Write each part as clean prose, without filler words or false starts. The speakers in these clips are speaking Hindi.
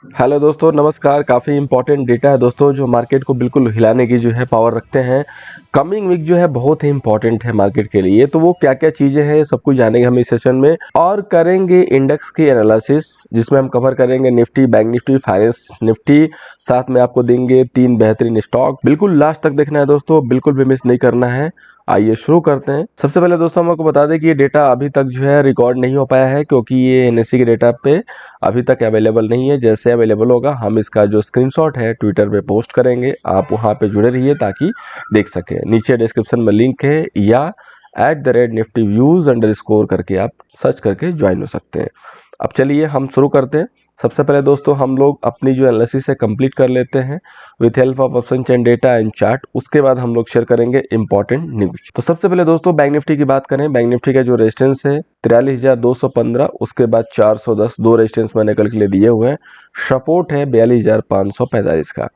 हेलो दोस्तों, नमस्कार। काफ़ी इंपॉर्टेंट डेटा है दोस्तों, जो मार्केट को बिल्कुल हिलाने की जो है पावर रखते हैं। कमिंग वीक जो है बहुत ही इंपॉर्टेंट है मार्केट के लिए। तो वो क्या क्या चीज़ें हैं सब कुछ जानेंगे हम इस सेशन में, और करेंगे इंडेक्स की एनालिसिस, जिसमें हम कवर करेंगे Nifty, bank Nifty, finance Nifty. साथ में आपको देंगे 3 बेहतरीन स्टॉक। बिल्कुल लास्ट तक देखना है दोस्तों, बिल्कुल भी मिस नहीं करना है। आइए शुरू करते हैं। सबसे पहले दोस्तों हम आपको बता दें कि ये डेटा अभी तक जो है रिकॉर्ड नहीं हो पाया है, क्योंकि ये एनएससी के डेटा पे अभी तक अवेलेबल नहीं है। जैसे अवेलेबल होगा हम इसका जो स्क्रीनशॉट है ट्विटर पे पोस्ट करेंगे, आप वहां पे जुड़े रहिए ताकि देख सकें। नीचे डिस्क्रिप्शन में लिंक है, या @Nifty Views _ करके आप सर्च करके ज्वाइन हो सकते हैं। अब चलिए हम शुरू करते हैं। सबसे पहले दोस्तों हम लोग अपनी जो एनालिसिस है कंप्लीट कर लेते हैं with help of option chain data and chart. उसके बाद हम लोग शेयर करेंगे इंपॉर्टेंट न्यूज। तो सबसे पहले दोस्तों बैंक निफ्टी की बात करें। बैंक निफ्टी का जो रेजिस्टेंस है 43,215, उसके बाद 410, दो रेजिस्टेंस मैंने कल के लिए दिए हुए हैं। सपोर्ट है 42,545 का।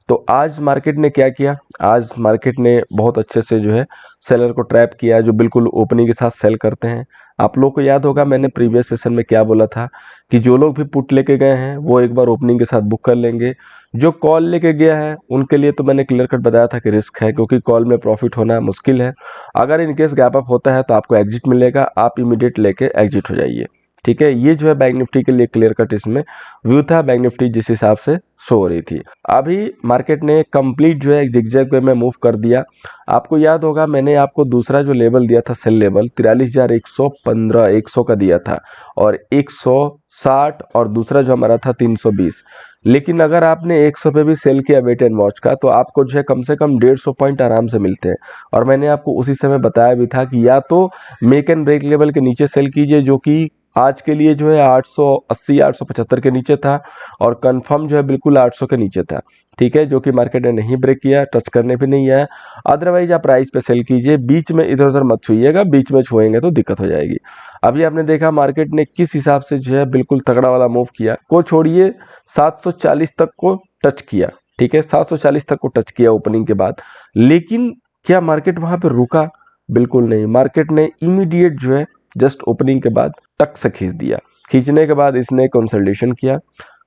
तो आज मार्केट ने क्या किया? आज मार्केट ने बहुत अच्छे से जो है सेलर को ट्रैप किया, जो बिल्कुल ओपनिंग के साथ सेल करते हैं। आप लोग को याद होगा मैंने प्रीवियस सेशन में क्या बोला था कि जो लोग भी पुट लेके गए हैं वो एक बार ओपनिंग के साथ बुक कर लेंगे। जो कॉल लेके गया है उनके लिए तो मैंने क्लियर कट बताया था कि रिस्क है, क्योंकि कॉल में प्रॉफिट होना मुश्किल है। अगर इनकेस गैप अप होता है तो आपको एग्जिट मिलेगा, आप इमीडिएट लेके एग्जिट हो जाइए। ठीक है, ये जो है बैंक निफ्टी के लिए क्लियर कट इसमें व्यू था। बैंक निफ्टी जिस हिसाब से शो हो रही थी, अभी मार्केट ने कंप्लीट जो है जिगजैग वे में मूव कर दिया। आपको याद होगा मैंने आपको दूसरा जो लेवल दिया था, सेल लेवल 43,115 100 का दिया था, और 160, और दूसरा जो हमारा था 320। लेकिन अगर आपने 100 पे भी सेल किया वेट एंड वॉच का, तो आपको जो है कम से कम 150 पॉइंट आराम से मिलते हैं। और मैंने आपको उसी समय बताया भी था कि या तो मेक एंड ब्रेक लेवल के नीचे सेल कीजिए, जो कि आज के लिए जो है 880 875 के नीचे था, और कंफर्म जो है बिल्कुल 800 के नीचे था। ठीक है, जो कि मार्केट ने नहीं ब्रेक किया, टच करने भी नहीं आया। अदरवाइज आप प्राइस पे सेल कीजिए, बीच में इधर उधर मत छुइएगा, बीच में छुएंगे तो दिक्कत हो जाएगी। अभी आपने देखा मार्केट ने किस हिसाब से जो है बिल्कुल तगड़ा वाला मूव किया, को छोड़िए 740 तक को टच किया। ठीक है, 740 तक को टच किया ओपनिंग के बाद। लेकिन क्या मार्केट वहां पे रुका? बिल्कुल नहीं। मार्केट ने इमीडिएट जो है जस्ट ओपनिंग के बाद टक से खींच दिया। खींचने के बाद इसने कंसोलिडेशन किया।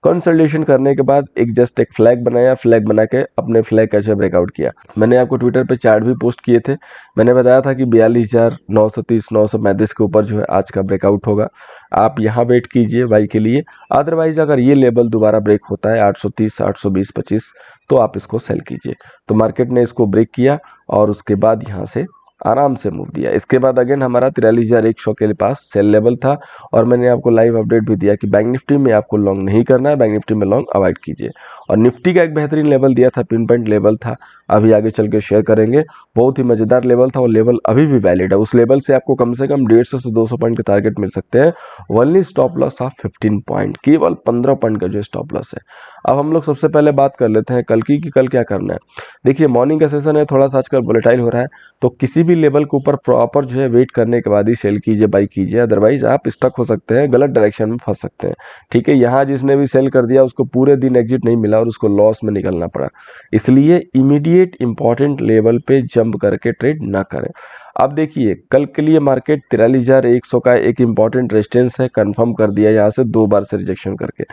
कंसोलिडेशन करने के बाद जस्ट एक फ्लैग बनाया, फ्लैग बना के अपने फ्लैग का जो ब्रेकआउट किया। मैंने आपको ट्विटर पे चार्ट भी पोस्ट किए थे। मैंने बताया था कि 42,930 935 के ऊपर जो है आज का ब्रेकआउट होगा। आप यहाँ वेट कीजिए बाई के लिए। अदरवाइज अगर ये लेवल दोबारा ब्रेक होता है 830 820 25, तो आप इसको सेल कीजिए। तो मार्केट ने इसको ब्रेक किया और उसके बाद यहाँ से आराम से मूव दिया। इसके बाद अगेन हमारा 43,100 के पास सेल लेवल था, और मैंने आपको लाइव अपडेट भी दिया कि बैंक निफ्टी में आपको लॉन्ग नहीं करना है, बैंक निफ्टी में लॉन्ग अवॉइड कीजिए। और निफ्टी का एक बेहतरीन लेवल दिया था, पिन पॉइंट लेवल था, अभी आगे चल के शेयर करेंगे। बहुत ही मजेदार लेवल था, वो लेवल अभी भी वैलिड है। उस लेवल से आपको कम से कम 150 से 200 पॉइंट के टारगेट मिल सकते हैं। Only stop loss of 15 point, केवल 15 पॉइंट का जो स्टॉप लॉस है। अब हम लोग सबसे पहले बात कर लेते हैं कल की, कि कल क्या करना है। देखिए मॉर्निंग का सेशन है, थोड़ा सा आजकल वोलेटाइल हो रहा है, तो किसी भी लेवल के ऊपर प्रॉपर जो है वेट करने के बाद ही सेल कीजिए, बाई कीजिए। अदरवाइज आप स्टक हो सकते हैं, गलत डायरेक्शन में फंस सकते हैं। ठीक है, यहाँ जिसने भी सेल कर दिया उसको पूरे दिन एग्जिट नहीं मिला और उसको लॉस में निकलना पड़ा। इसलिए इमीडिएट इंपॉर्टेंट लेवल पे जंप करके ट्रेड ना करें। अब देखिए कल के लिए मार्केट 43,100 का एक इंपॉर्टेंट रेजिस्टेंस है, कंफर्म कर दिया यहाँ से 2 बार से रिजेक्शन करके।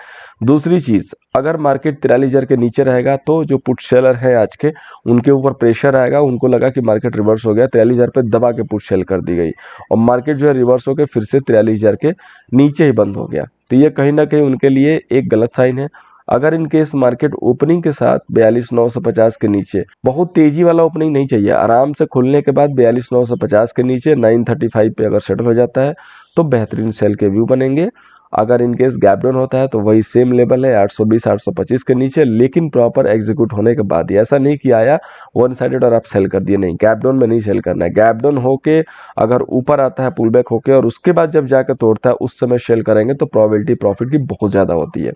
दूसरी चीज, अगर मार्केट 43,000 के नीचे रहेगा तो जो पुट सेलर है आज के, उनके ऊपर प्रेशर आएगा। उनको लगा कि मार्केट रिवर्स हो गया, 43,000 पे दबा के पुट सेल कर दी गई, और मार्केट जो है रिवर्स होकर फिर से 43,000 के नीचे ही बंद हो गया। तो ये कहीं ना कहीं उनके लिए एक गलत साइन है। अगर इनकेस मार्केट ओपनिंग के साथ 42,950 के नीचे, बहुत तेजी वाला ओपनिंग नहीं चाहिए, आराम से खुलने के बाद 42,950 के नीचे 935 पे अगर सेटल हो जाता है तो बेहतरीन सेल के व्यू बनेंगे। अगर इनकेस गैप डाउन होता है तो वही सेम लेवल है 820 825 के नीचे, लेकिन प्रॉपर एग्जीक्यूट होने के बाद ही। ऐसा नहीं कि आया वन साइडेड और आप सेल कर दिए, नहीं, गैप डाउन में नहीं सेल करना है। गैप डाउन होके अगर ऊपर आता है पुल बैक होके और उसके बाद जब जाकर तोड़ता है उस समय सेल करेंगे तो प्रोबेबिलिटी प्रॉफिट की बहुत ज़्यादा होती है।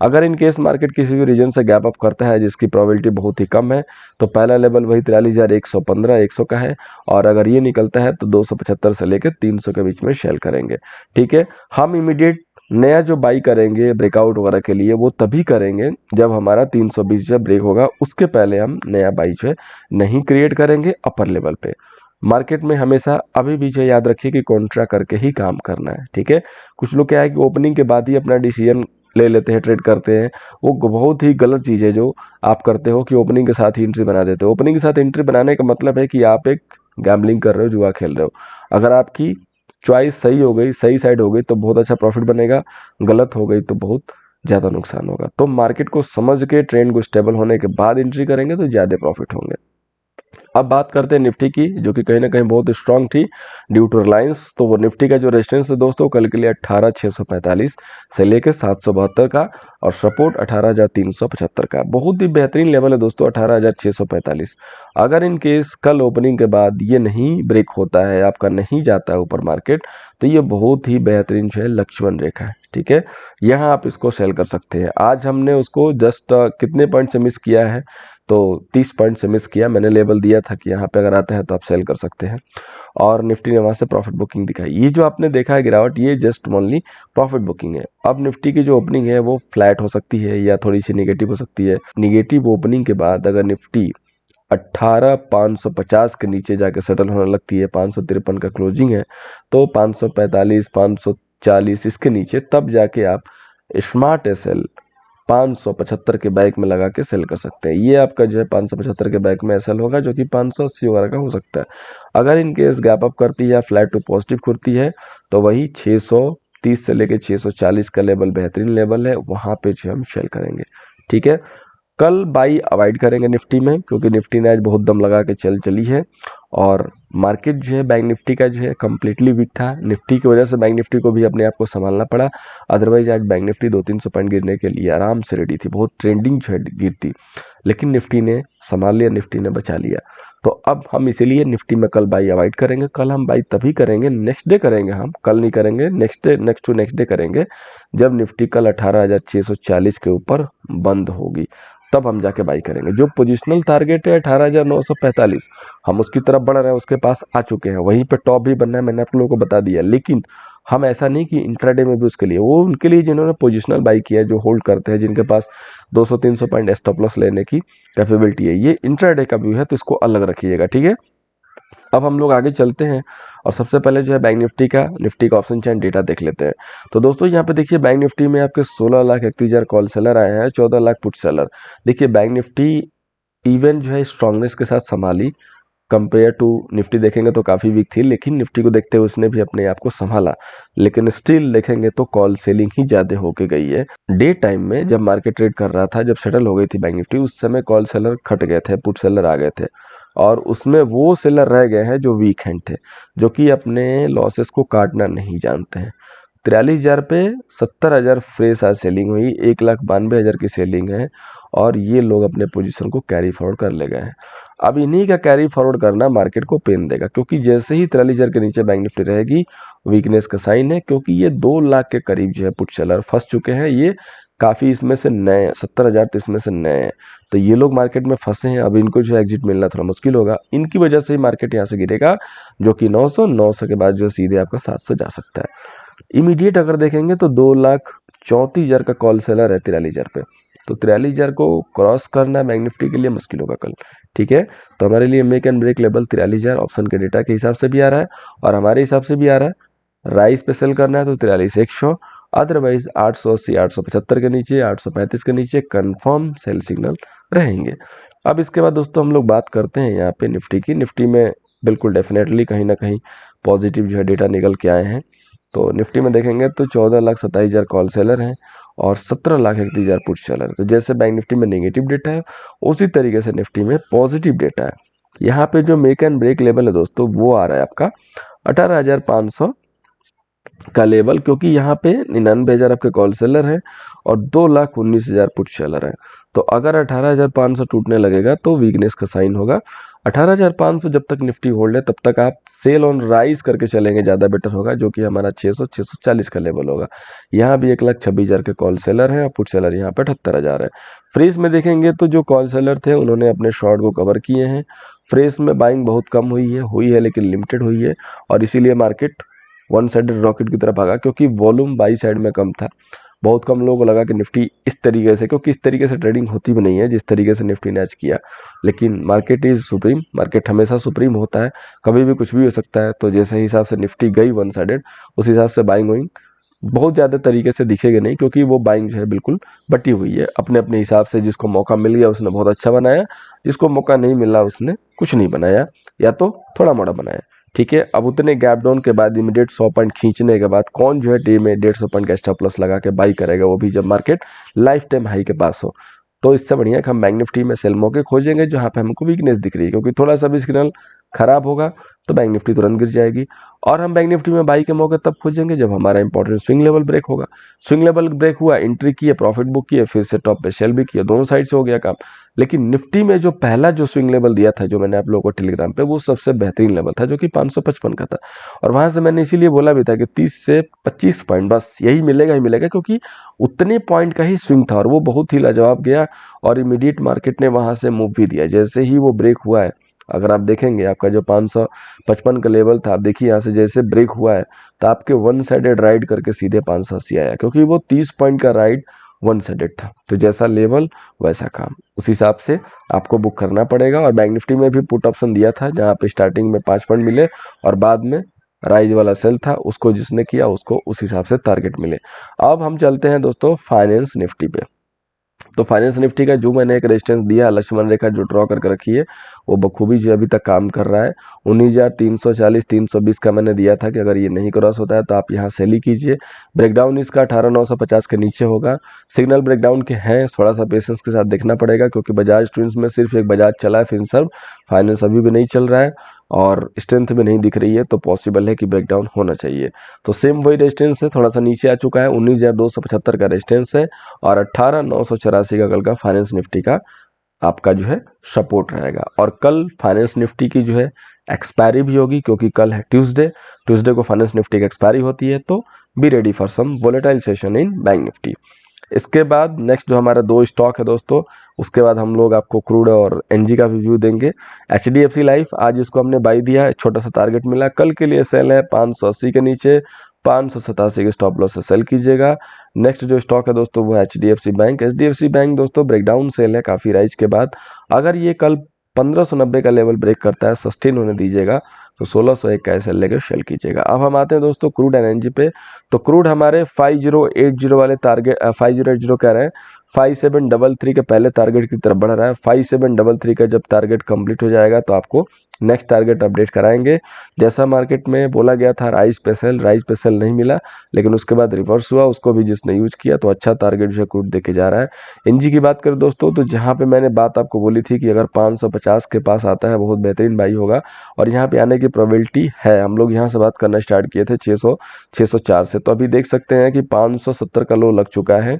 अगर इनकेस मार्केट किसी भी रीजन से गैप अप करता है जिसकी प्रोबेबिलिटी बहुत ही कम है, तो पहला लेवल वही 43,115 100 का है, और अगर ये निकलता है तो 275 से लेकर 300 के बीच में सेल करेंगे। ठीक है, हम इमीडिएट नया जो बाई करेंगे ब्रेकआउट वगैरह के लिए वो तभी करेंगे जब हमारा 320 जो ब्रेक होगा। उसके पहले हम नया बाई जो है नहीं क्रिएट करेंगे अपर लेवल पे। मार्केट में हमेशा अभी भी जो याद रखिए कि कॉन्ट्रा करके ही काम करना है। ठीक है, कुछ लोग क्या है कि ओपनिंग के बाद ही अपना डिसीजन ले लेते हैं, ट्रेड करते हैं, वो बहुत ही गलत चीज़ है जो आप करते हो कि ओपनिंग के साथ ही एंट्री बना देते हो। ओपनिंग के साथ एंट्री बनाने का मतलब है कि आप एक गैम्बलिंग कर रहे हो, जुआ खेल रहे हो। अगर आपकी चॉइस सही हो गई, सही साइड हो गई तो बहुत अच्छा प्रॉफिट बनेगा, गलत हो गई तो बहुत ज़्यादा नुकसान होगा। तो मार्केट को समझ के ट्रेंड को स्टेबल होने के बाद एंट्री करेंगे तो ज़्यादा प्रॉफिट होंगे। अब बात करते हैं निफ्टी की, जो कि कहीं ना कहीं बहुत स्ट्रांग थी ड्यू टू रिलायंस। तो वो निफ्टी का जो रेजिस्टेंस है दोस्तों कल के लिए 18,645 से लेकर 772 का, और सपोर्ट 18,375 का। बहुत ही बेहतरीन लेवल है दोस्तों 18,645। अगर इन केस कल ओपनिंग के बाद ये नहीं ब्रेक होता है, आपका नहीं जाता है ऊपर मार्केट, तो ये बहुत ही बेहतरीन जो है लक्ष्मण रेखा है, ठीक है। यहाँ आप इसको सेल कर सकते हैं। आज हमने उसको जस्ट कितने पॉइंट से मिस किया है, तो 30 पॉइंट से मिस किया। मैंने लेवल दिया था कि यहाँ पे अगर आता है तो आप सेल कर सकते हैं, और निफ्टी ने वहाँ से प्रॉफिट बुकिंग दिखाई। ये जो आपने देखा है गिरावट, ये जस्ट ओनली प्रॉफिट बुकिंग है। अब निफ्टी की जो ओपनिंग है वो फ्लैट हो सकती है या थोड़ी सी निगेटिव हो सकती है। निगेटिव ओपनिंग के बाद अगर निफ्टी 18,550 के नीचे जाके सेटल होने लगती है, 553 का क्लोजिंग है, तो 545 540 इसके नीचे तब जाके आप स्मार्ट एसएल 575 के बैक में लगा के सेल कर सकते हैं। ये आपका जो है 575 के बैक में एसएल होगा, जो कि 580 वगैरह का हो सकता है। अगर इन केस गैप अप करती है या फ्लैट टू पॉजिटिव खुलती है तो वही 630 से लेके 640 का लेवल बेहतरीन लेवल है, वहां पे जो हम सेल करेंगे, ठीक है। कल बाई अवॉइड करेंगे निफ्टी में, क्योंकि निफ्टी ने आज बहुत दम लगा के चली है, और मार्केट जो है बैंक निफ्टी का जो है कम्प्लीटली वीक था। निफ्टी की वजह से बैंक निफ्टी को भी अपने आप को संभालना पड़ा, अदरवाइज आज बैंक निफ्टी 200-300 पॉइंट गिरने के लिए आराम से रेडी थी, बहुत ट्रेंडिंग जो है गिरती, लेकिन निफ्टी ने संभाल लिया, निफ्टी ने बचा लिया। तो अब हम इसीलिए निफ्टी में कल बाई अवॉइड करेंगे। कल हम बाई तभी करेंगे, नेक्स्ट डे करेंगे, हम कल नहीं करेंगे, next day, next to next day करेंगे, जब निफ्टी कल 18,640 के ऊपर बंद होगी, तब हम जाके बाई करेंगे। जो पोजिशनल टारगेट है 18,945, हम उसकी तरफ बढ़ रहे हैं, उसके पास आ चुके हैं, वहीं पे टॉप भी बनना है, मैंने आप लोगों को बता दिया। लेकिन हम ऐसा नहीं कि इंट्राडे में भी उसके लिए, वो उनके लिए जिन्होंने पोजिशनल बाई किया है, जो होल्ड करते हैं, जिनके पास 200-300 पॉइंट स्टॉप लॉस लेने की कैपेबिलिटी है। ये इंट्राडे का व्यू है, तो इसको अलग रखिएगा, ठीक है। अब हम लोग आगे चलते हैं, और सबसे पहले जो है बैंक निफ्टी का ऑप्शन चैन डेटा देख लेते हैं। तो दोस्तों यहाँ पे देखिए बैंक निफ्टी में आपके 16,31,000 कॉल सेलर आए हैं, 14 लाख पुट सेलर। देखिए बैंक निफ्टी इवन जो है स्ट्रांगनेस के साथ संभाली, कंपेयर टू निफ्टी देखेंगे तो काफ़ी वीक थी, लेकिन निफ्टी को देखते हुए उसने भी अपने आप को संभाला। लेकिन स्टिल देखेंगे तो कॉल सेलिंग ही ज़्यादा होके गई है। डे टाइम में जब मार्केट ट्रेड कर रहा था, जब सेटल हो गई थी बैंक निफ्टी, उस समय कॉल सेलर खट गए थे, पुट सेलर आ गए थे, और उसमें वो सेलर रह गए हैं जो वीक हैंड थे, जो कि अपने लॉसेस को काटना नहीं जानते हैं। 43,000 पे 70,000 फ्रेश आज सेलिंग हुई, 1,92,000 की सेलिंग है, और ये लोग अपने पोजीशन को कैरी फॉरवर्ड कर ले गए हैं। अब इन्हीं का कैरी फॉरवर्ड करना मार्केट को पेन देगा, क्योंकि जैसे ही 43,000 के नीचे बैंक निफ्टी रहेगी, वीकनेस का साइन है, क्योंकि ये 2 लाख के करीब जो है पुट सेलर फंस चुके हैं। ये काफ़ी इसमें से नए 70,000 तो इसमें से नए हैं, तो ये लोग मार्केट में फंसे हैं। अब इनको जो है एग्जिट मिलना थोड़ा मुश्किल होगा, इनकी वजह से ही मार्केट यहाँ से गिरेगा, जो कि 900 के बाद जो सीधे आपका 700 जा सकता है। इमीडिएट अगर देखेंगे तो 2,34,000 का कॉल सेलर है 43,000 पे, तो 43,000 को क्रॉस करना बैंक निफ्टी के लिए मुश्किल होगा कल, ठीक है। तो हमारे लिए make and break level 43,000 option के डेटा के हिसाब से भी आ रहा है, और हमारे हिसाब से भी आ रहा है। राइस पे सेल करना है तो 43,100, अदरवाइज 880 875 के नीचे, 835 के नीचे कंफर्म सेल सिग्नल रहेंगे। अब इसके बाद दोस्तों हम लोग बात करते हैं यहाँ पे निफ्टी की। निफ्टी में बिल्कुल डेफिनेटली कहीं ना कहीं पॉजिटिव जो है डेटा निकल के आए हैं। तो निफ्टी में देखेंगे तो 14,27,000 कॉल सेलर हैं, और 17,31,000 पुट सेलर। तो जैसे बैंक निफ्टी में नेगेटिव डेटा है, उसी तरीके से निफ्टी में पॉजिटिव डेटा है। यहाँ पे जो मेक एंड ब्रेक लेवल है दोस्तों, वो आ रहा है आपका 18,500 का लेवल, क्योंकि यहाँ पे 99,000 आपके कॉल सेलर हैं और 2,19,000 पुट सेलर हैं। तो अगर 18,500 टूटने लगेगा तो वीकनेस का साइन होगा। 18,500 जब तक निफ्टी होल्ड है, तब तक आप सेल ऑन राइज करके चलेंगे, ज़्यादा बेटर होगा, जो कि हमारा 600-640 का लेवल होगा। यहाँ भी 1,26,000 के कॉल सेलर हैं और पुट सेलर यहाँ पे 78,000 है। फ्रेश में देखेंगे तो जो कॉल सेलर थे उन्होंने अपने शॉर्ट को कवर किए हैं। फ्रेश में बाइंग बहुत कम हुई है लेकिन लिमिटेड हुई है, और इसीलिए मार्केट वन साइडेड रॉकेट की तरफ भागा, क्योंकि वॉल्यूम बाई साइड में कम था। बहुत कम लोगों को लगा कि निफ्टी इस तरीके से, क्योंकि इस तरीके से ट्रेडिंग होती भी नहीं है जिस तरीके से निफ्टी ने आज किया। लेकिन मार्केट इज सुप्रीम, मार्केट हमेशा सुप्रीम होता है, कभी भी कुछ भी हो सकता है। तो जैसे हिसाब से निफ्टी गई वन साइडेड, उस हिसाब से बाइंग हुई, बहुत ज़्यादा तरीके से दिखेगा नहीं, क्योंकि वो बाइंग जो है बिल्कुल बटी हुई है अपने अपने हिसाब से। जिसको मौका मिल गया उसने बहुत अच्छा बनाया, जिसको मौका नहीं मिला उसने कुछ नहीं बनाया या तो थोड़ा मोड़ा बनाया। ठीक है, अब उतने गैप डाउन के बाद इमीडिएट 100 पॉइंट खींचने के बाद कौन जो है डे में 150 पॉइंट का स्टॉप लॉस लगा के बाई करेगा, वो भी जब मार्केट लाइफ टाइम हाई के पास हो। तो इससे बढ़िया कि हम बैंक निफ्टी में सेल मौके खोजेंगे जहां पे हमको वीकनेस दिख रही है, क्योंकि थोड़ा सा भी सिग्नल खराब होगा तो बैंक निफ्टी तुरंत गिर जाएगी। और हम बैंक निफ्टी में बाई के मौके तब खोजेंगे जब हमारा इंपॉर्टेंट स्विंग लेवल ब्रेक होगा। स्विंग लेवल ब्रेक हुआ, एंट्री किए, प्रॉफिट बुक किए, फिर से टॉप पे सेल भी किया, दोनों साइड से हो गया काम। लेकिन निफ्टी में जो पहला जो स्विंग लेवल दिया था जो मैंने आप लोगों को टेलीग्राम पे, वो सबसे बेहतरीन लेवल था जो कि 555 का था। और वहां से मैंने इसीलिए बोला भी था कि 30 से 25 पॉइंट बस यही मिलेगा ही मिलेगा, क्योंकि उतने पॉइंट का ही स्विंग था और वो बहुत ही लाजवाब गया। और इमीडिएट मार्केट ने वहां से मूव भी दिया जैसे ही वो ब्रेक हुआ है। अगर आप देखेंगे आपका जो 555 का लेवल था, आप देखिए यहाँ से जैसे ब्रेक हुआ है तो आपके वन साइडेड राइड करके सीधे 580 आया, क्योंकि वो 30 पॉइंट का राइड वन साइडेड था। तो जैसा लेवल वैसा काम, उस हिसाब से आपको बुक करना पड़ेगा। और बैंक निफ्टी में भी पुट ऑप्शन दिया था जहाँ पे स्टार्टिंग में 5 पॉइंट मिले और बाद में राइज वाला सेल था, उसको जिसने किया उसको उस हिसाब से टारगेट मिले। अब हम चलते हैं दोस्तों फाइनेंस निफ्टी पे। तो फाइनेंस निफ्टी का जो मैंने एक रेजिस्टेंस दिया, लक्ष्मण रेखा जो ड्रॉ करके रखी है, वो बखूबी जो अभी तक काम कर रहा है। 19,340 320 का मैंने दिया था कि अगर ये नहीं क्रॉस होता है तो आप यहाँ सेल ही कीजिए। ब्रेकडाउन इसका 18,950 के नीचे होगा। सिग्नल ब्रेकडाउन के हैं, थोड़ा सा पेशेंस के साथ देखना पड़ेगा, क्योंकि बजाज ट्विंस में सिर्फ एक बजाज चला है, फिनसर्व फाइनेंस अभी भी नहीं चल रहा है और स्ट्रेंथ भी नहीं दिख रही है, तो पॉसिबल है कि ब्रेकडाउन होना चाहिए। तो सेम वही रेजिस्टेंस है, थोड़ा सा नीचे आ चुका है, 19,275 का रेजिस्टेंस है और 18,984 का कल का फाइनेंस निफ्टी का आपका जो है सपोर्ट रहेगा। और कल फाइनेंस निफ्टी की जो है एक्सपायरी भी होगी, क्योंकि कल है ट्यूसडे को फाइनेंस निफ्टी की एक्सपायरी होती है। तो be ready for some volatile session in bank Nifty. इसके बाद नेक्स्ट जो हमारा दो स्टॉक है दोस्तों, उसके बाद हम लोग आपको क्रूड और एनजी का रिव्यू देंगे। HDFC लाइफ, आज इसको हमने बाई दिया है, छोटा सा टारगेट मिला, कल के लिए सेल है 580 के नीचे, 587 के स्टॉप लॉस से सेल कीजिएगा। नेक्स्ट जो स्टॉक है दोस्तों वो है HDFC बैंक। HDFC बैंक दोस्तों ब्रेकडाउन सेल है काफ़ी राइज के बाद। अगर ये कल 1590 का लेवल ब्रेक करता है, सस्टेन होने दीजिएगा, तो 1601 का ऐसे लेकर सेल कीजिएगा। अब हम आते हैं दोस्तों क्रूड एंड एनर्जी पे। तो क्रूड हमारे 5080 वाले टारगेट 5080 कह रहे हैं, 5733 के पहले टारगेट की तरफ बढ़ रहा है। 5733 का जब टारगेट कंप्लीट हो जाएगा तो आपको नेक्स्ट टारगेट अपडेट कराएंगे। जैसा मार्केट में बोला गया था राइज पे सेल नहीं मिला, लेकिन उसके बाद रिवर्स हुआ, उसको भी जिसने यूज किया तो अच्छा टारगेट जो है क्रूड देके जा रहा है। एनजी की बात करें दोस्तों, तो जहाँ पे मैंने बात आपको बोली थी कि अगर 550 के पास आता है बहुत बेहतरीन बाई होगा, और यहाँ पे आने की प्रोबेबिलिटी है। हम लोग यहाँ से बात करना स्टार्ट किए थे 604 से, तो अभी देख सकते हैं कि 570 का लो लग चुका है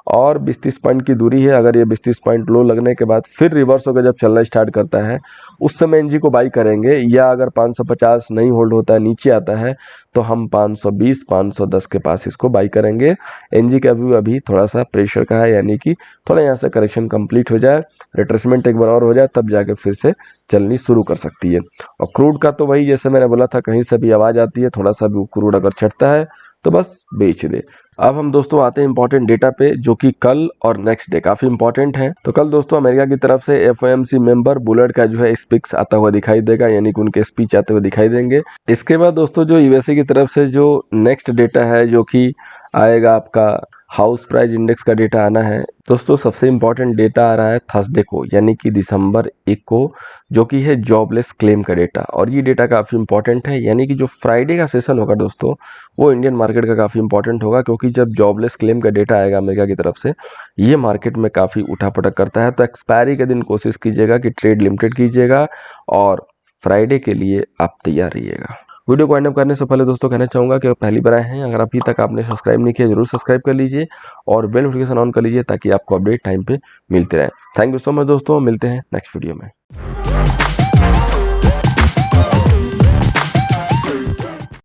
और 20-30 पॉइंट की दूरी है। अगर ये 20-30 पॉइंट लो लगने के बाद फिर रिवर्स होकर जब चलना स्टार्ट करता है, उस समय एनजी को बाई करेंगे। या अगर 550 नहीं होल्ड होता है, नीचे आता है, तो हम 520-510 के पास इसको बाई करेंगे। एनजी का व्यू अभी थोड़ा सा प्रेशर का है, यानी कि थोड़ा यहाँ से करेक्शन कंप्लीट हो जाए, रिट्रेसमेंट एक बार और हो जाए, तब जाके फिर से चलनी शुरू कर सकती है। और क्रूड का तो वही जैसे मैंने बोला था, कहीं से भी आवाज़ आती है, थोड़ा सा भी क्रूड अगर चढ़ता है तो बस बेच दे। अब हम दोस्तों आते हैं इंपॉर्टेंट डेटा पे, जो कि कल और नेक्स्ट डे काफी इंपॉर्टेंट है। तो कल दोस्तों अमेरिका की तरफ से FOMC मेंबर बुलेट का जो है स्पीक्स आता हुआ दिखाई देगा, यानी कि उनके स्पीच आते हुए दिखाई देंगे। इसके बाद दोस्तों जो USA की तरफ से जो नेक्स्ट डेटा है जो कि आएगा, आपका हाउस प्राइस इंडेक्स का डेटा आना है दोस्तों। सबसे इंपॉर्टेंट डेटा आ रहा है थर्सडे को, यानी कि दिसंबर 1 को, जो कि है जॉबलेस क्लेम का डेटा। और ये डेटा काफ़ी इंपॉर्टेंट है, यानी कि जो फ्राइडे का सेशन होगा दोस्तों, वो इंडियन मार्केट का काफ़ी इंपॉर्टेंट होगा, क्योंकि जब जॉबलेस क्लेम का डेटा आएगा अमेरिका की तरफ से, ये मार्केट में काफ़ी उठापटक करता है। तो एक्सपायरी के दिन कोशिश कीजिएगा कि ट्रेड लिमिटेड कीजिएगा और फ्राइडे के लिए आप तैयार रहिएगा। वीडियो को एंड अप करने से पहले दोस्तों कहना चाहूँगा कि पहली बार आए हैं, अगर अभी तक आपने सब्सक्राइब नहीं किया जरूर सब्सक्राइब कर लीजिए और बेल नोटिफिकेशन ऑन कर लीजिए, ताकि आपको अपडेट टाइम पे मिलते रहे। थैंक यू सो मच दोस्तों, मिलते हैं नेक्स्ट वीडियो में।